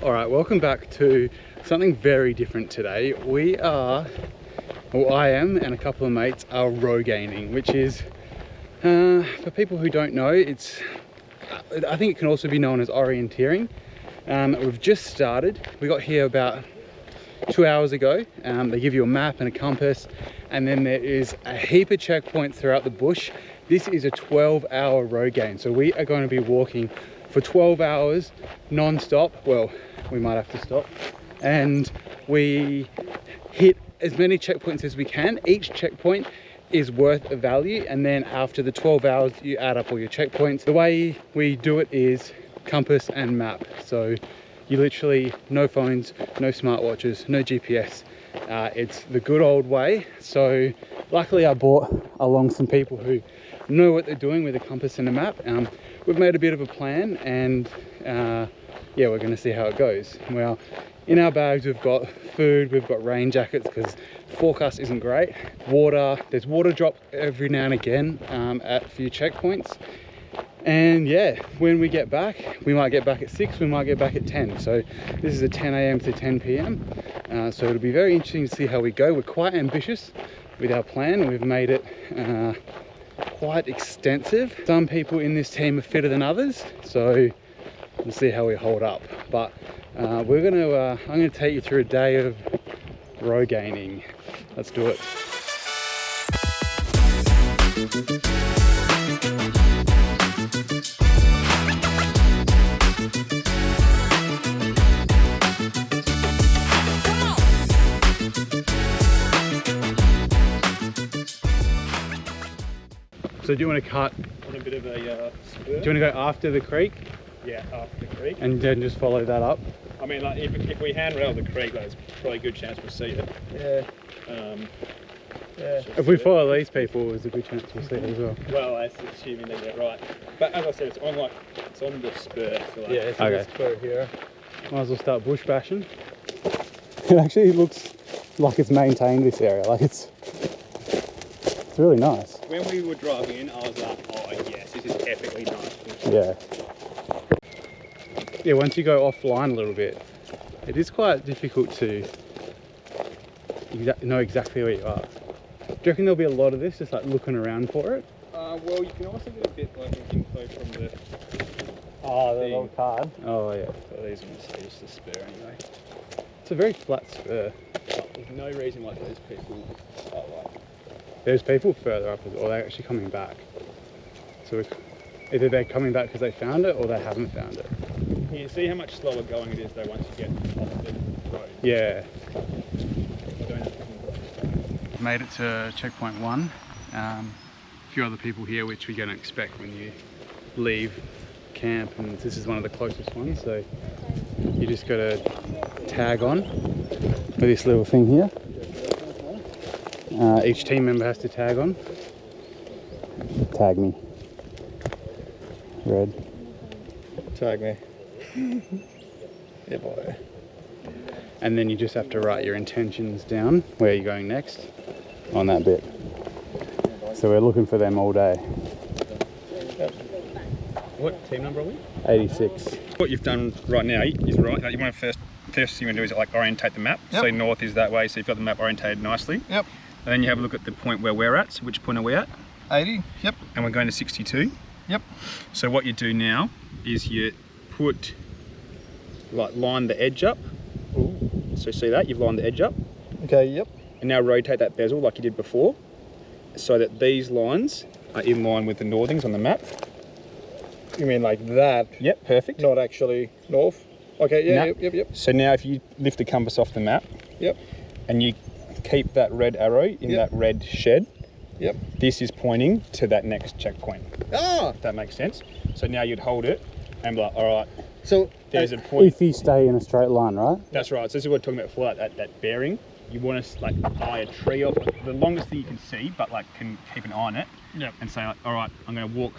All right, welcome back to something very different today. We are, well, I am and a couple of mates are rogaining, which is, for people who don't know, I think it can also be known as orienteering. We've just started. We got here about 2 hours ago. They give you a map and a compass, and then there is a heap of checkpoints throughout the bush. This is a 12-hour rogaine, so we are going to be walking for 12 hours non-stop. Well, we might have to stop, and we hit as many checkpoints as we can. Each checkpoint is worth a value, and then after the 12 hours you add up all your checkpoints. The way we do it is compass and map, so you literally, no phones, no smartwatches, no GPS. It's the good old way. So luckily I brought along some people who know what they're doing with a compass and a map. We've made a bit of a plan, and yeah, we're going to see how it goes. Well, in our bags we've got food, we've got rain jackets because the forecast isn't great. Water, there's water drop every now and again at a few checkpoints. And yeah, when we get back, we might get back at 6, we might get back at 10. So this is a 10 a.m. to 10 p.m. So it'll be very interesting to see how we go. We're quite ambitious with our plan. We've made it quite extensive. Some people in this team are fitter than others, so we'll see how we hold up. But I'm gonna take you through a day of rogaining. Let's do it. So do you want to cut on a bit of a spur? Do you want to go after the creek? Yeah, after the creek. And then just follow that up? I mean, like, if we handrail the creek, there's probably a good chance we'll see it. Yeah. Yeah. If we follow these people, there's a good chance we'll see it as well. Well, that's assuming they get it right. But as I said, it's on the spur. So like, yeah, it's on the spur here. Might as well start bush bashing. It actually looks like it's maintained, this area. Like it's really nice. When we were driving in, I was like, oh yes, this is epically nice. Yeah. Yeah, once you go offline a little bit, it is quite difficult to know exactly where you are. Do you reckon there'll be a lot of this, just like looking around for it? Well, you can also get a bit like info from the the little card. Oh yeah. So these ones are just a spur anyway. It's a very flat spur. There's no reason why those people are like. There's people further up, or they're actually coming back. So either they're coming back because they found it, or they haven't found it. You see how much slower going it is though once you get off the road. Yeah. Made it to checkpoint 1. A few other people here, which we're going to expect when you leave camp, and this is one of the closest ones. So you just got to tag on with this little thing here. Each team member has to tag on. Tag me. Red. Tag me. Yeah, boy. And then you just have to write your intentions down, where you're going next, on that bit. So we're looking for them all day. What team number are we? 86. What you've done right now is right. You want to first thing you want to do is like orientate the map. Yep. So north is that way, so you've got the map orientated nicely. Yep. And then you have a look at the point where we're at. So which point are we at? 80. Yep. And we're going to 62. Yep. So what you do now is you put, like, line the edge up. Ooh. So see that? You've lined the edge up. Okay, yep. And now rotate that bezel like you did before, so that these lines are in line with the northings on the map. You mean like that? Yep, perfect. Not actually north? Okay, yeah, No. yep. So now if you lift the compass off the map, Yep. and you keep that red arrow in that red shed, Yep. this is pointing to that next checkpoint. Ah! If that makes sense. So now you'd hold it and be like, all right, So, there's a point. If you stay in a straight line, right? That's right. So this is what we're talking about before, like that bearing. You want to like eye a tree off the longest thing you can see, but like can keep an eye on it. Yep. And say, like, all right, I'm going to walk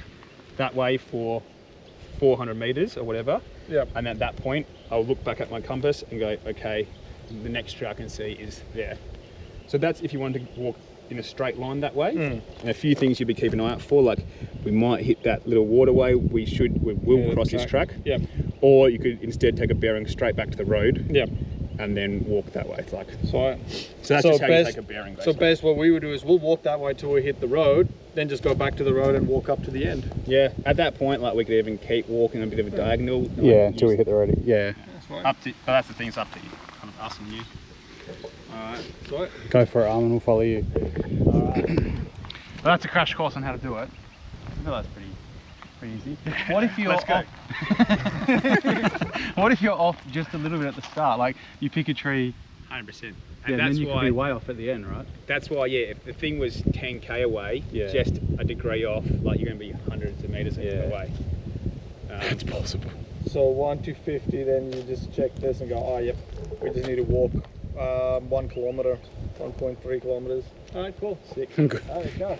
that way for 400 meters or whatever. Yep. And at that point, I'll look back at my compass and go, okay, the next tree I can see is there. So that's if you want to walk in a straight line that way. Mm. And a few things you'll be keeping an eye out for, like we might hit that little waterway. We will Yeah, cross this track. Yep. Or you could instead take a bearing straight back to the road. Yep. And then walk that way. It's like So that's just how you take a bearing. So best what we would do is we'll walk that way till we hit the road, then just go back to the road and walk up to the end. Yeah, at that point, like we could even keep walking a bit of a diagonal. Yeah, until we hit the road. Yeah. That's right. Up to, but that's the thing. It's up to you, kind of us and you. Alright. So Go for it, Armin. We'll follow you. Alright. Well, that's a crash course on how to do it. I feel that's pretty easy. What if you're Let's go. off? What if you're off just a little bit at the start? Like you pick a tree, 100%. yeah, And and that's then you why. could be way off at the end, right? That's why, yeah. If the thing was 10k away, Yeah. just a degree off, like you're going to be hundreds of meters Yeah. away. It's possible. So 1 to 50, then you just check this and go, oh yep, we just need to walk 1 kilometer, 1.3 kilometers. Alright, cool. Sick. Good. There we go.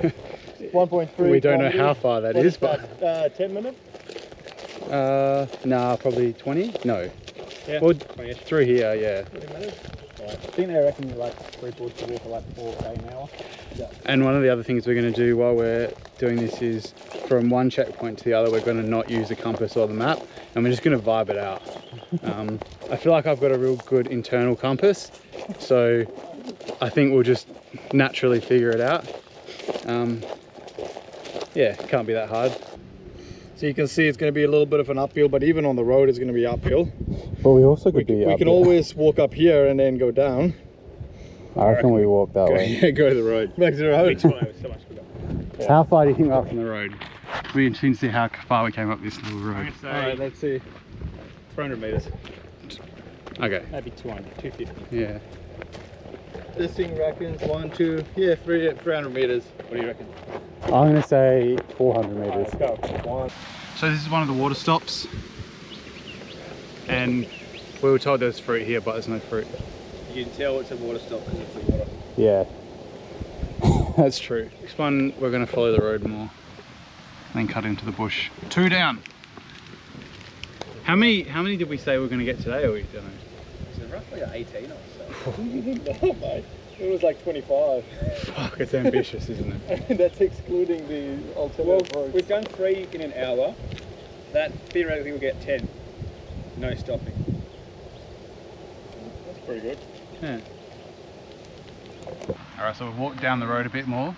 1.3 We don't know kilometers. how far that What is, but 10 minutes? nah, probably 20. No, Yeah. well, 20-ish. through here, yeah. 20 minutes? I think they reckon like 3/4 to walk for like 4k an hour. And one of the other things we're going to do while we're doing this is from one checkpoint to the other, we're going to not use the compass or the map, and we're just going to vibe it out. I feel like I've got a real good internal compass, so I think we'll just naturally figure it out. Yeah, can't be that hard. So you can see it's going to be a little bit of an uphill, but even on the road it's going to be uphill. But we also We can always walk up here and then go down. I reckon we walk that way. Yeah, go to the road. Back to the road. Which way was so much bigger. How far do you think we're up on the road? It'll be interesting to see how far we came up this little I'm road. going to say Alright, let's see. 300 meters, Okay. maybe 200, 250. Yeah. This thing reckons 300 meters. What do you reckon? I'm going to say 400 meters. Let's go. 1. So this is one of the water stops, and we were told there's fruit here, but there's no fruit. You can tell it's a water stop because it's the water. Yeah, that's true. This one we're going to follow the road more, then cut into the bush. 2 down. How many did we say we're going to get today, or we don't know? It's roughly 18 or so. No, mate. It was like 25. Fuck, it's ambitious, isn't it? That's excluding the Well, alternative roads. we've done 3 in an hour. That theoretically will get 10. No stopping. That's pretty good. Yeah. Alright, so we've walked down the road a bit more,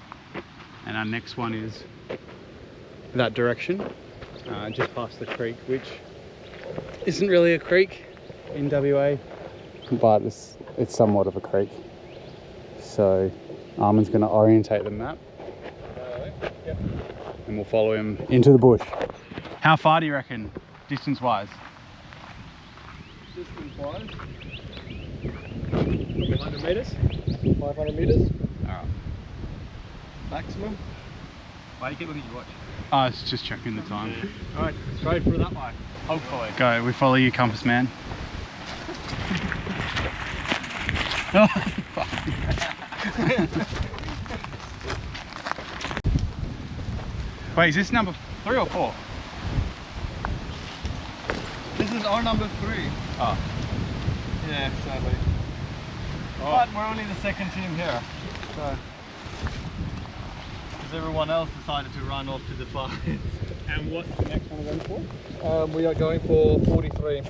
and our next one is that direction, just past the creek, which isn't really a creek in WA, but it's somewhat of a creek. So Armin's going to orientate the map, Yep. and we'll follow him into the bush. How far do you reckon, distance-wise? Distance-wise, Probably 100 meters. 500 meters Alright. maximum. Why do you keep looking at your watch? Oh, it's just checking the time. Alright, straight through that way. Hopefully. Go, we follow you, compass man. Oh, fuck. Wait, is this number 3 or 4? This is our number 3. Oh. Yeah, sadly. But we're only the second team here. So. Because everyone else decided to run off to the far. And what's the next one we're going for? We are going for 43.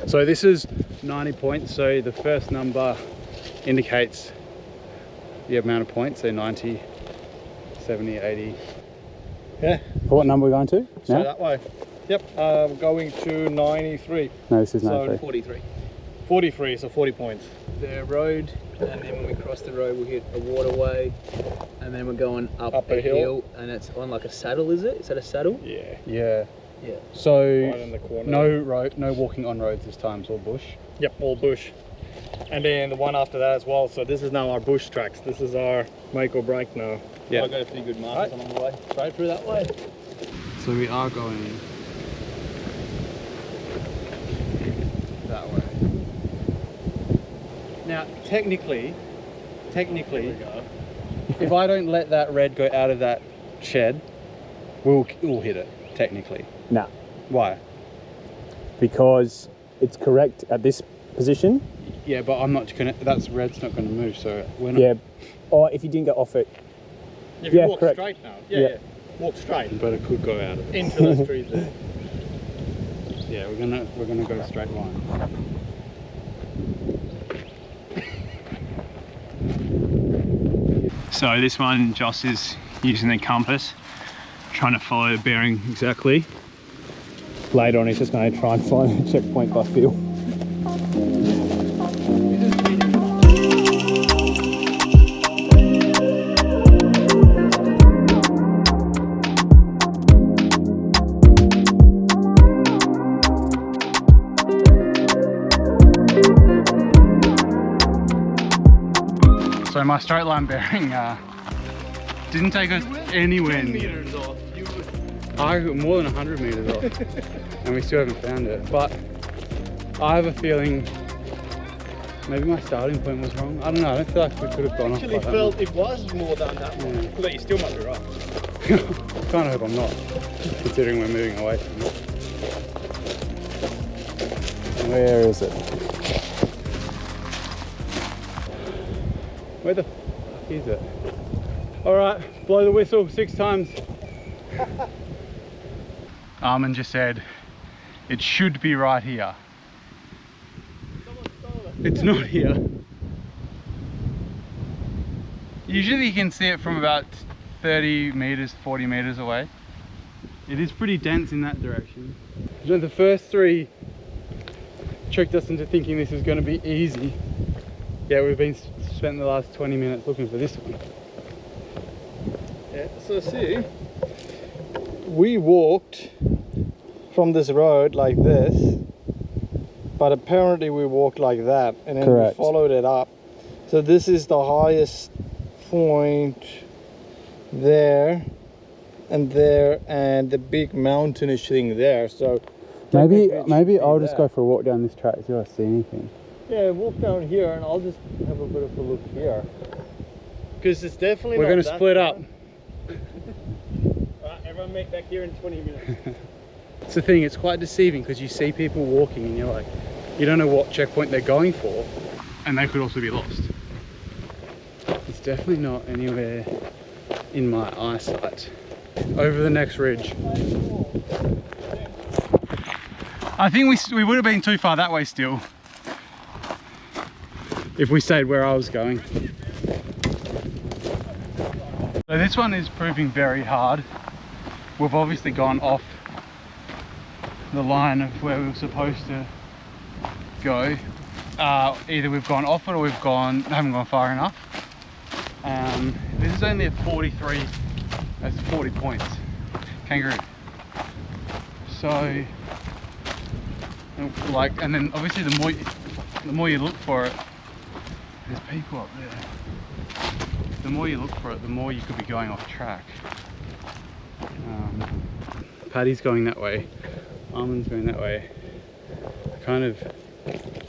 So this is 90 points, so the first number indicates the amount of points, so 90, 70, 80. Yeah. For what number are we going to? So Now? that way. Yep. We're going to 93. No, this is So 93. 43. 43, so 40 points. The road, and then when we cross the road we'll hit a waterway, and then we're going up a hill. and it's on like a saddle. Is it? Is that a saddle? Yeah. Yeah. Yeah. So Right in the corner. no walking on roads this time, it's all bush. Yep, all bush. And then the one after that as well. So this is now our bush tracks. This is our make or break now. Yeah. I've got a few good markers along the way. Straight through that way. So we are going that way. Now, technically, if I don't let that red go out of that shed, we'll hit it, technically. Nah, Why? because it's correct at this position. Yeah, but I'm not gonna. That's red's not gonna move, so we're not. Yeah. Or if you didn't get off it. If you Yeah, walk correct. straight now. Yeah. Walk straight But it could go out of it. into those trees there. Yeah, we're gonna go straight line. So this one, Joss is using the compass, trying to follow the bearing exactly. Later on, he's just going to try and find a checkpoint by feel. So my straight line bearing didn't take us anywhere 10 near. meters off. You were I got more than 100 meters off, and we still haven't found it. But I have a feeling maybe my starting point was wrong. I don't know. I don't feel like we could have gone actually off like felt it was more than that one. Yeah. But you still might be right. that. Kind of hope I'm not, considering we're moving away from it. Where is it? Where the fuck is it? All right, blow the whistle 6 times. Armin just said it should be right here. Someone stole it. It's not here. Usually you can see it from about 30 meters, 40 meters away. It is pretty dense in that direction. You know, the first 3 tricked us into thinking this is going to be easy. Yeah, we've been spent the last 20 minutes looking for this one. Yeah, so see, we walked from this road like this, but apparently we walked like that, and then Correct. we followed it up. So this is the highest point there, and the big mountainish thing there. So technically it should be I'll just there. go for a walk down this track, see if I see anything. Yeah, walk down here, and I'll just have a bit of a look here. Because it's definitely We're not going to that split far. up. Alright, everyone meet back here in 20 minutes. It's the thing, it's quite deceiving because you see people walking and you're like, you don't know what checkpoint they're going for, and they could also be lost. It's definitely not anywhere in my eyesight. Over the next ridge. I think we would have been too far that way still, if we stayed where I was going. So this one is proving very hard. We've obviously gone off the line of where we were supposed to go. Either we've gone off it or haven't gone far enough. This is only a 43, that's 40 points. Kangaroo. So, like, and then obviously the more you look for it, there's people up there. The more you look for it, the more you could be going off track. Paddy's going that way, Armin's going that way.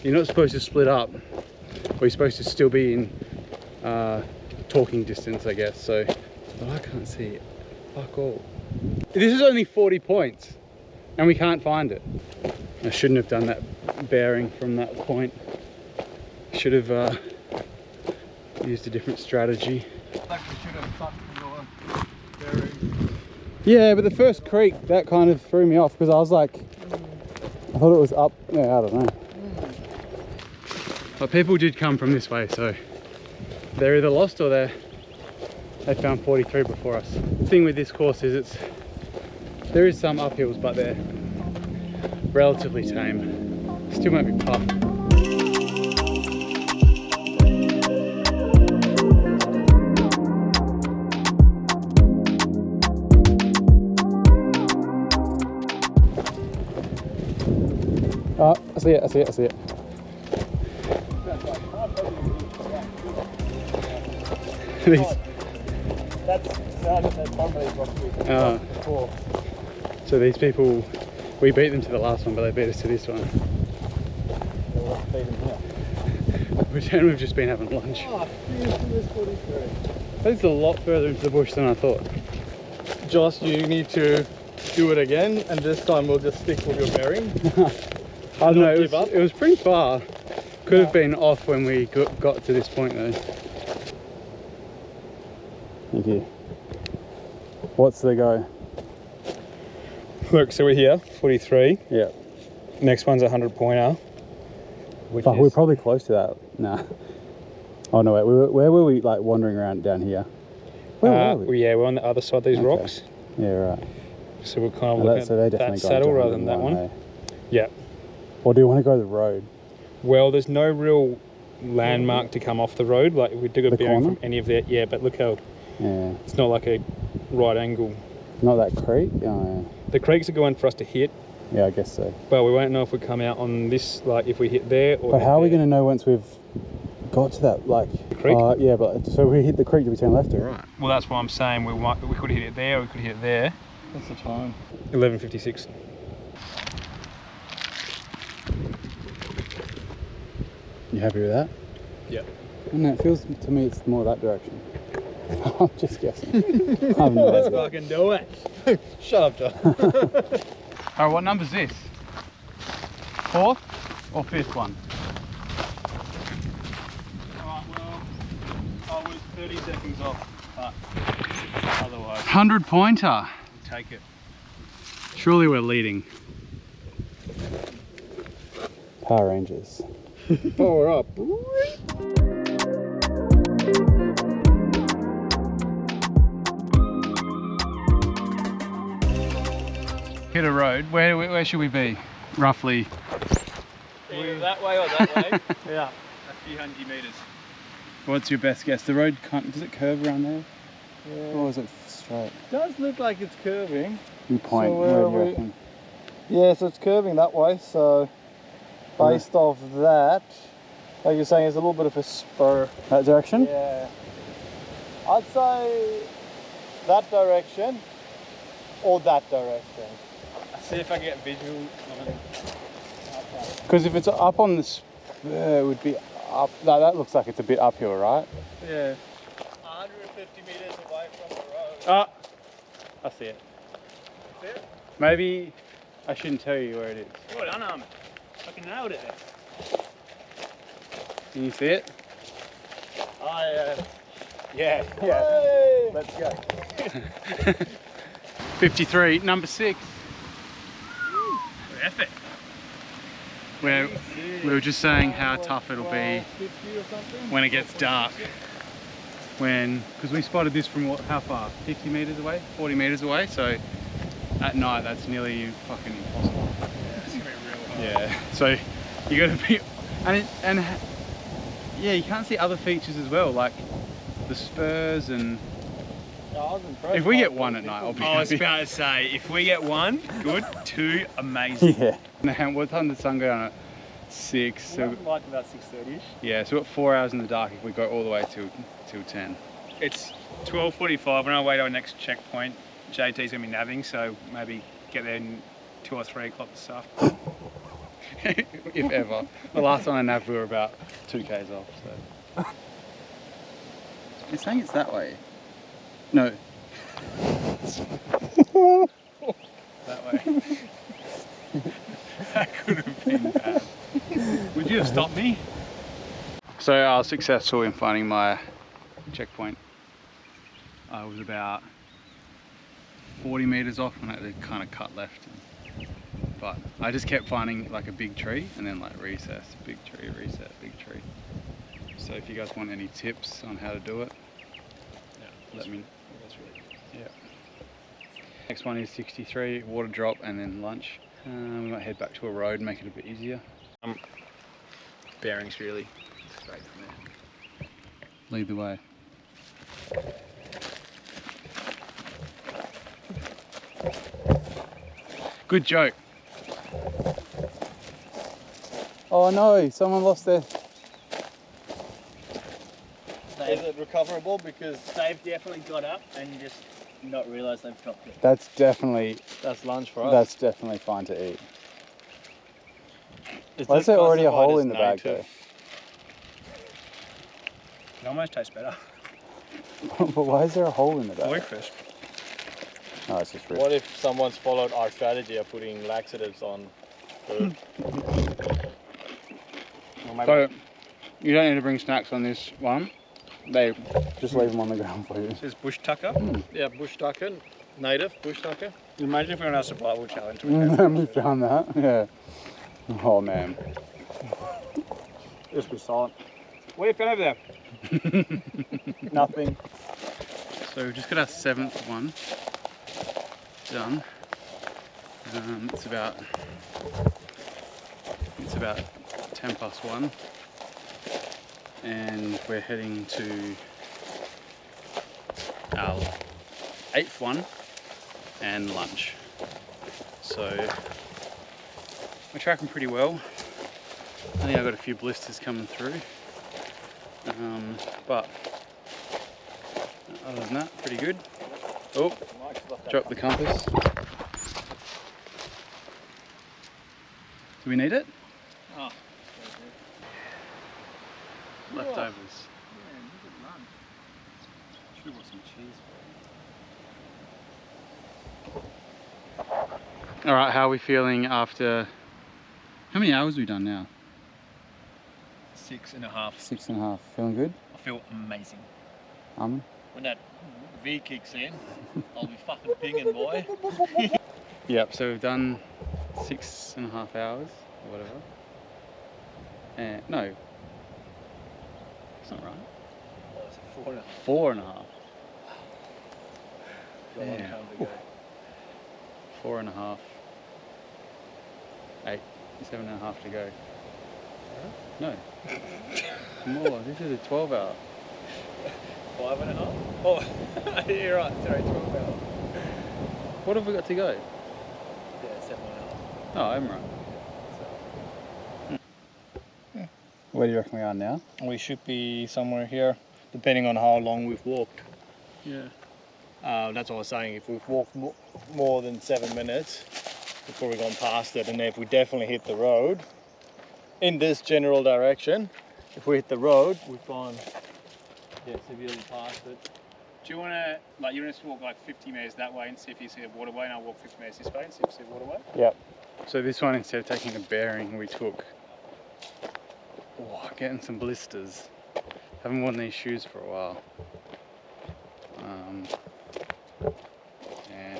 You're not supposed to split up, or you're supposed to still be in talking distance, I guess. So, but I can't see it. Fuck all. This is only 40 points, and we can't find it. I shouldn't have done that bearing from that point. Should have used a different strategy. Like we should have stuck to your bearing. Yeah, but the first creek, that kind of threw me off because I was like, I thought it was up. Yeah, I don't know. But people did come from this way, so they're either lost or they found 43 before us. The thing with this course is there is some uphills, but they're relatively tame. Still might be tough. Oh, I see it. So these people, we beat them to the last one, but they beat us to this one. Pretend we've just been having lunch. That's a lot further into the bush than I thought. Josh, you need to do it again, and this time we'll just stick with your bearing. I don't know, give up? it was pretty far. Could have been off when we got to this point though. Thank you. What's the go? Look, so we're here, 43. Yeah. Next one's a 100 pointer. Fuck, we're probably close to that. Nah. Oh no, wait. Where were we like wandering around down here? Where were we? Well, yeah, we're on the other side of these rocks. Yeah, right. So we're kind of looking So they at definitely that got saddle into rather than that 101, one. Yeah. Or do you want to go the road? Well, there's no real landmark to come off the road. Like if we took a The bearing corner? from any of that, yeah, but look how Yeah. it's not like a right angle. Not that creek? Oh, The creeks are going for us to hit, yeah. I guess so. but we won't know if we come out on this, like if we hit there or But hit how are we there. going to know once we've got to that, like... The creek? Yeah, but so we hit the creek, do we turn left or right? Well, that's what I'm saying. We could hit it there or we could hit it there. What's the time? 11:56. You happy with that? Yeah. No, it feels to me it's more that direction. I'm just guessing. I have no idea. fucking do it. Shut up, John. Alright, what number's this? 4th or 5th one? Alright, well, I was 30 seconds off, but otherwise, 100 pointer. we'll take it. Surely we're leading. Power Rangers. Power up. Hit a road. Where should we be? Roughly. Either that way or that way. Yeah. A few hundred meters. What's your best guess? The road does it curve around there? Or is it straight? Does look like it's curving. You point, So where do where you are we? reckon? Yeah, so it's curving that way. So based off that, like you're saying, it's a little bit of a spur. That direction? Yeah. I'd say that direction or that direction. See if I can get visual on it. Because if it's up on this, it would be up. That looks like it's a bit uphill, right? Yeah. 150 meters away from the road. Ah, I see it. See it? Maybe I shouldn't tell you where it is. Well done, fucking nailed it. Can you see it? Yeah. Hey! Let's go. 53, number 6. Epic. Where we were just saying how tough it'll be 50 or something? when it gets dark. Because we spotted this from how far? 50 meters away? 40 meters away? So at night that's nearly fucking impossible. It's gonna be real hard. Yeah, so you gotta be, and yeah, you can't see other features as well, like the spurs and... Yeah, I was impressed. If we get one at night, I'll be I was happy. about to say, if we get one, good. 2, amazing. Yeah. Now, what time did the sun go down at? 6. So Like about 6:30ish. yeah, so we've got 4 hours in the dark if we go all the way till 10. It's 12:45. We're on our way to our next checkpoint. JT's gonna be nabbing, so maybe get there in 2 or 3 o'clock this afternoon. If ever. The last time I nabbed we were about 2 k's off, so. It's saying it's that way. No. That way. That could have been bad. Would you have stopped me? So I was successful in finding my checkpoint. I was about 40 meters off and I had to kind of cut left. But I just kept finding like a big tree and then like recess, big tree, reset, big tree. So if you guys want any tips on how to do it, let me know. Yeah. Next one is 63, water drop and then lunch. We might head back to a road, make it a bit easier. Bearings really straight from there. Lead the way. Good joke. Oh no, someone lost their... Is it recoverable? Because They've definitely got up and just not realised they've dropped it. That's definitely that's lunch for us. That's definitely fine to eat. Is Why this is there already a classified hole as in the bag native? It almost tastes better. though? But why is there a hole in the Boy bag? crisp. Oh, it's just What ripped. if someone's followed our strategy of putting laxatives on food? So you don't need to bring snacks on this one. They just leave them on the ground for you. This is bush tucker. Yeah, bush tucker. Native bush tucker. Imagine if we were on our survival challenge. We found that, yeah. Oh man. Just be silent. What have you found over there? Nothing. So we've just got our 7th one done. It's about 1:10 and we're heading to our 8th one and lunch. So we're tracking pretty well. I think I've got a few blisters coming through, but other than that, pretty good. Oh, dropped the compass. Do we need it? Oh. Leftovers. Should have got some cheese. All right, how are we feeling after? How many hours have we done now? 6.5. 6.5. Feeling good? I feel amazing. When that V kicks in, I'll be fucking pinging, boy. Yep. So we've done 6.5 hours or whatever. And no, it's not right. Oh, is it 4.5. Got a long Yeah. time to go. 4.5. 8, 7.5 to go. No. More. This is a 12 hour. 5.5? Oh, you're right. Sorry, 12 hours. What have we got to go? Yeah, 7.5. Oh, I'm right. Where do you reckon we are now? We should be somewhere here, depending on how long we've walked. Yeah. That's what I was saying. If we've walked more than 7 minutes, we've probably gone past it. And if we definitely hit the road in this general direction, if we hit the road, we've gone severely past it. Do you want to, you want to walk like 50 metres that way and see if you see a waterway, and I'll walk 50 metres this way and see if you see a waterway? Yep. So this one, instead of taking a bearing, we took getting some blisters. Haven't worn these shoes for a while. And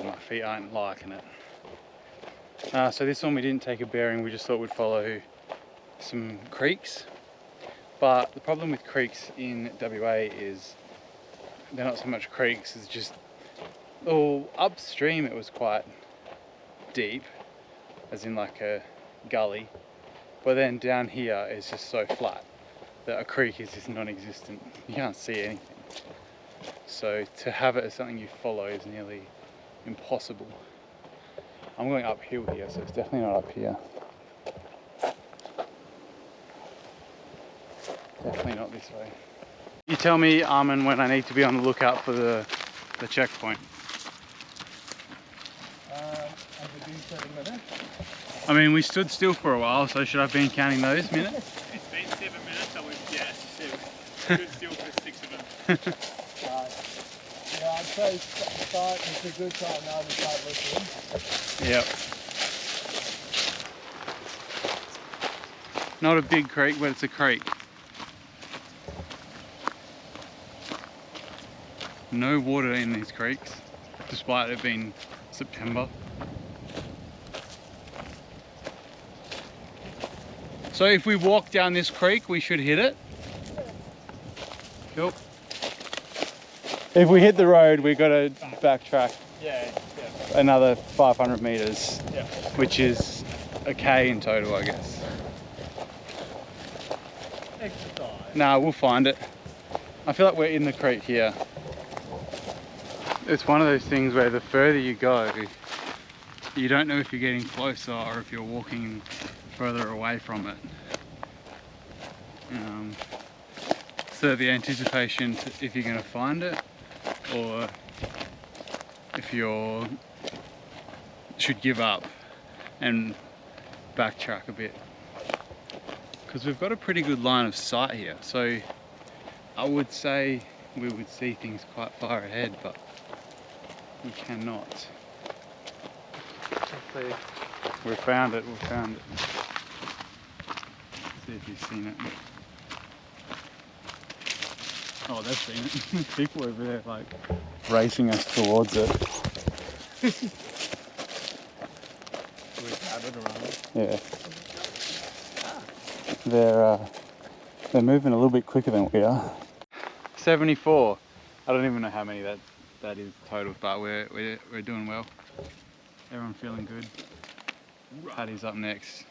my feet aren't liking it. So this one we didn't take a bearing, we just thought we'd follow some creeks. But the problem with creeks in WA is they're not so much creeks, it's just, upstream it was quite deep, as in like a gully. But then down here it's just so flat that a creek is just non-existent. You can't see anything. So to have it as something you follow is nearly impossible. I'm going uphill here, so it's definitely not up here. Definitely not this way. You tell me, Armin, when I need to be on the lookout for the checkpoint. Have we been 7 minutes? I mean, we stood still for a while, so should I have been counting those minutes? It's been 7 minutes, so we've, stood still for 6 of them. Yeah, I'd say start. It's a good time now to start listening. Yep. Not a big creek, but it's a creek. No water in these creeks, despite it being September. So if we walk down this creek, we should hit it. Cool. If we hit the road, we've got to backtrack another 500 meters, which is a K in total, I guess. Exercise. Nah, we'll find it. I feel like we're in the creek here. It's one of those things where the further you go, you don't know if you're getting closer or if you're walking further away from it. So the anticipation if you're going to find it, or if you should give up and backtrack a bit. Because we've got a pretty good line of sight here, so I would say we would see things quite far ahead, but we cannot. We found it, we found it. See if you've seen it. Oh, they've seen it. There's people over there like racing us towards it. Yeah. They're moving a little bit quicker than we are. 74. I don't even know how many that is total, but we're doing well. Everyone feeling good. Paddy's up next.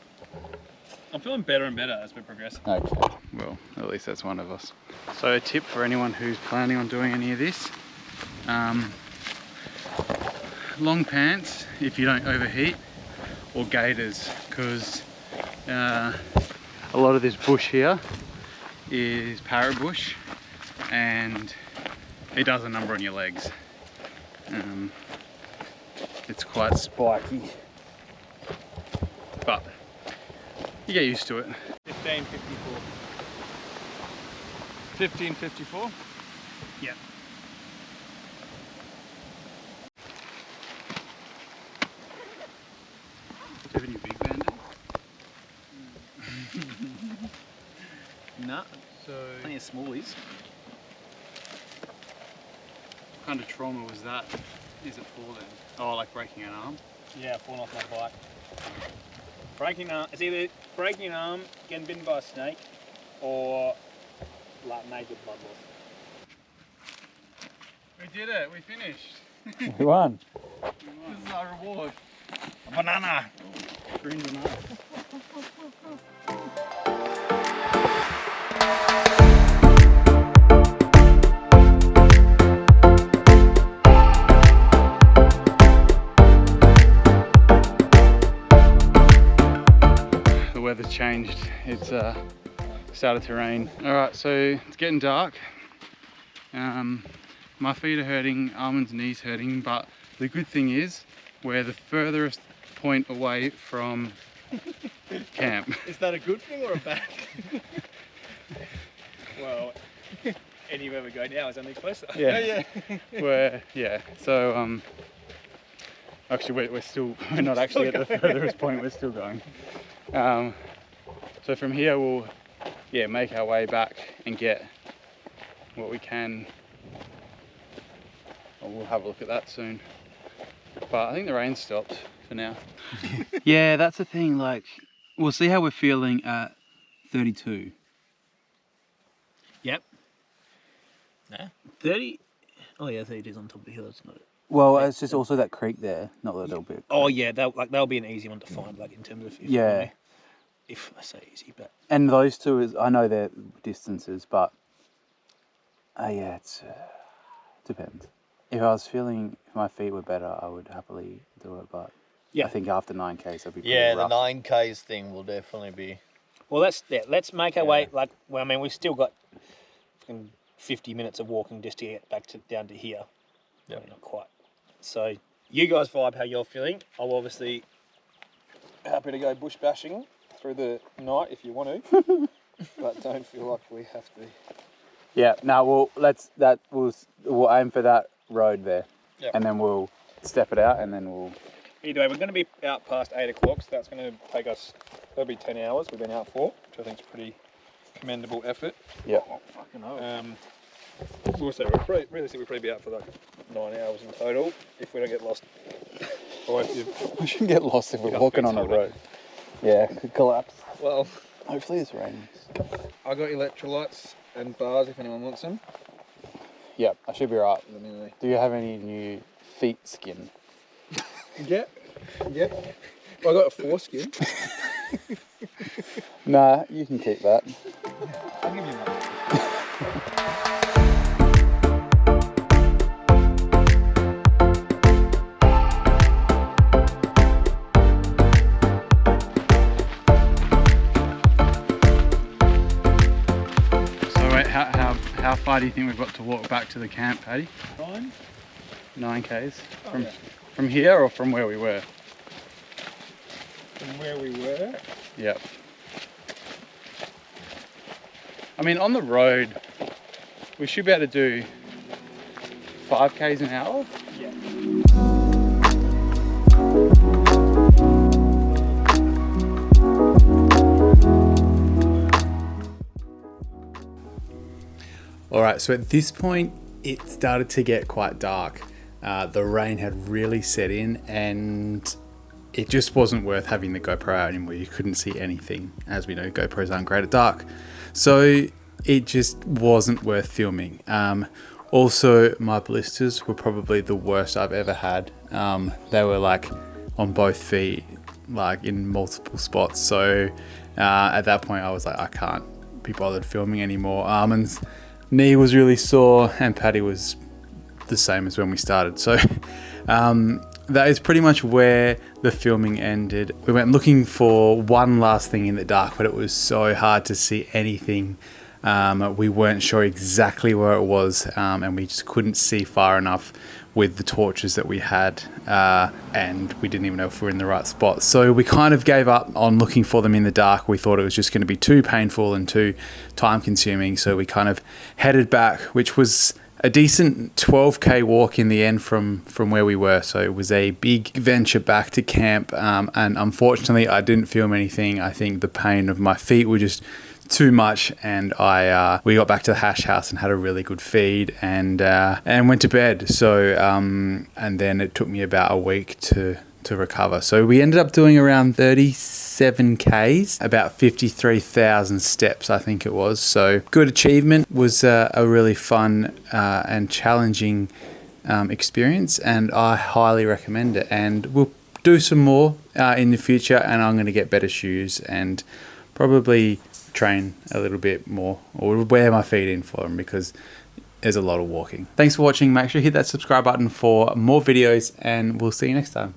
I'm feeling better and better as we progress. Okay, well, at least that's one of us. So a tip for anyone who's planning on doing any of this, long pants if you don't overheat, or gaiters, because a lot of this bush here is parrot bush and it does a number on your legs. It's quite spiky, but you get used to it. 1554. 1554? Yeah. Do you have any big band-aids? No, So, plenty of smallies. what kind of trauma was that? Is it for then? Oh, like breaking an arm? Yeah, falling off my bike. Breaking arm. It's either breaking an arm, getting bitten by a snake, or like naked blood loss. We did it, we finished. We won. This is our reward. A banana. Green banana. The weather's changed. It's started to rain. Alright, so it's getting dark. My feet are hurting, Armin's knees hurting, but the good thing is we're the furthest point away from camp. Is that a good thing or a bad thing? Well, anywhere we go now is only closer. Yeah. Yeah. So actually we're not actually at the furthest point, we're still going. So from here we'll make our way back and get what we can. We'll have a look at that soon. But I think the rain stopped for now. Yeah, that's the thing, like we'll see how we're feeling at 32. Yep. No. 30. Oh yeah, 30 is on top of the hill. It's not. Well, it's just also that creek there, not that little bit. Oh yeah, that'll be an easy one to find, like in terms of if I say easy, but And those two is, I know they're distances, but it's depends. If my feet were better, I would happily do it, but I think after 9Ks it'll be pretty rough. The 9Ks thing will definitely be. well, let's make our way. Like, well, I mean, we've still got 50 minutes of walking just to get back down to here. Yeah, not quite. So you guys vibe how you're feeling. I'm obviously happy to go bush bashing through the night if you want to, but don't feel like we have to. Yeah, no, we'll aim for that road there, and then we'll step it out, and then we'll. Either way, we're going to be out past 8 o'clock, so that's going to take us. That'll be 10 hours. We've been out for, which I think is pretty commendable effort. Yeah. Oh, fucking hell. Also, realistically, we'll probably be out for like 9 hours in total if we don't get lost. We shouldn't get lost if we're walking on a road. Yeah, could collapse. Well, hopefully it's raining. I got electrolytes and bars if anyone wants them. Yep, I should be right. Anyway. Do you have any new feet skin? Yeah. Well, I got a foreskin. Nah, you can keep that. I'll give you one. How far do you think we've got to walk back to the camp, Paddy? 9Ks. From here or from where we were? From where we were? Yep. I mean, on the road, we should be able to do 5Ks an hour. Yeah. All right, so at this point, it started to get quite dark. The rain had really set in and it just wasn't worth having the GoPro out anymore. You couldn't see anything. As we know, GoPros aren't great at dark. So it just wasn't worth filming. Also, my blisters were probably the worst I've ever had. They were like on both feet, like in multiple spots. So at that point I was like, I can't be bothered filming anymore. Armin's knee was really sore and Paddy was the same as when we started. So that is pretty much where the filming ended. We went looking for one last thing in the dark, but it was so hard to see anything. We weren't sure exactly where it was, and we just couldn't see far enough with the torches that we had, and we didn't even know if we were in the right spot. So we kind of gave up on looking for them in the dark. We thought it was just going to be too painful and too time consuming. So we kind of headed back, which was a decent 12k walk in the end from where we were. So it was a big venture back to camp, and unfortunately I didn't film anything. I think the pain of my feet were just too much, and we got back to the hash house and had a really good feed and went to bed. So and then it took me about a week to recover. So we ended up doing around 37 Ks, about 53,000 steps I think it was. So good achievement. Was a really fun and challenging experience, and I highly recommend it. And we'll do some more in the future, and I'm going to get better shoes and probably train a little bit more, or wear my feet in for them, because there's a lot of walking. Thanks for watching. Make sure you hit that subscribe button for more videos, and we'll see you next time.